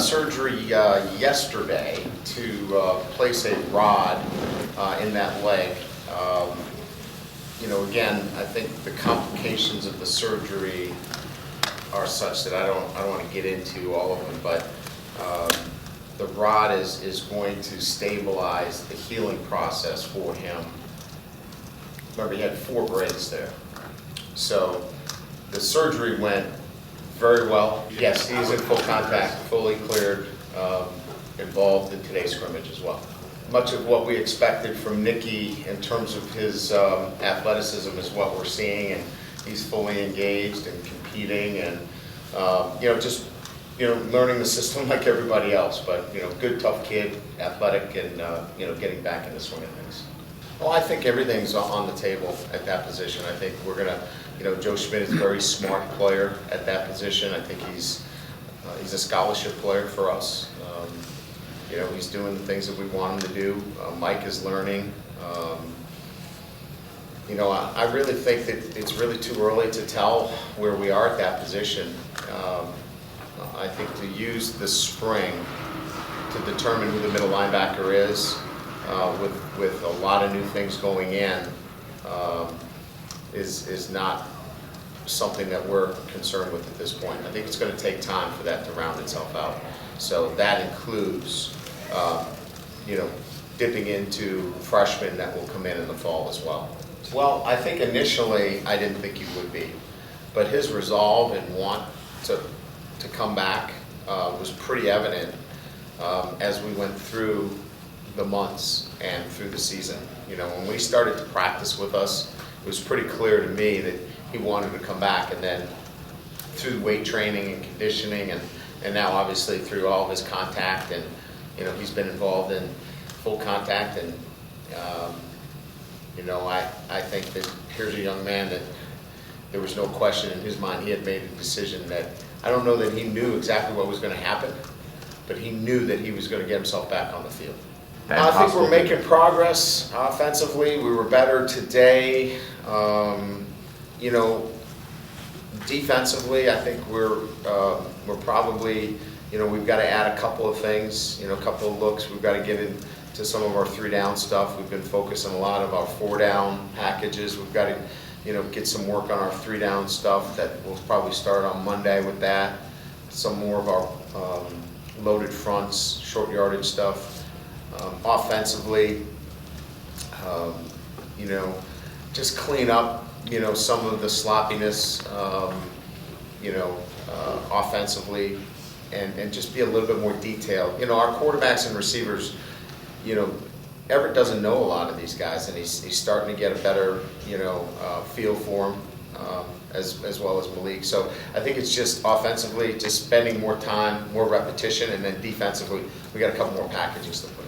surgery yesterday to place a rod in that leg. Again, I think the complications of the surgery are such that I don't want to get into all of them, but the rod is going to stabilize the healing process for him. Remember, he had 4 breaks there. So the surgery went very well. Yes, he's in full contact, fully cleared, involved in today's scrimmage as well. Much of what we expected from Nicky in terms of his athleticism is what we're seeing, and he's fully engaged and competing, and just learning the system like everybody else. But good, tough kid, athletic, and getting back in the swing of things. Well, I think everything's on the table at that position. I think we're gonna, Joe Schmidt is a very smart player at that position. I think he's a scholarship player for us. He's doing the things that we want him to do. Mike is learning. I really think that it's really too early to tell where we are at that position. I think to use the spring to determine who the middle linebacker is, with a lot of new things going in, is not something that we're concerned with at this point. I think it's going to take time for that to round itself out. So that includes, dipping into freshmen that will come in the fall as well. Well, I think initially I didn't think he would be, but his resolve and want to come back was pretty evident as we went through the months and through the season. When we started to practice with us, it was pretty clear to me that he wanted to come back, and then through weight training and conditioning, and now obviously through all of his contact, and he's been involved in full contact, and I think that here's a young man that there was no question in his mind. He had made a decision that I don't know that he knew exactly what was going to happen, but he knew that he was going to get himself back on the field. I think we're making progress offensively. We were better today. Defensively, I think we're probably, we've got to add a couple of things, a couple of looks. We've got to get into some of our 3-down stuff. We've been focusing a lot of our 4-down packages. We've got to, get some work on our 3-down stuff. That we'll probably start on Monday with that. Some more of our loaded fronts, short yardage stuff. Offensively, just clean up, some of the sloppiness, offensively, and just be a little bit more detailed. Our quarterbacks and receivers, Everett doesn't know a lot of these guys, and he's starting to get a better, feel for them, as well as Malik. So I think it's just offensively, just spending more time, more repetition, and then defensively, we got a couple more packages to put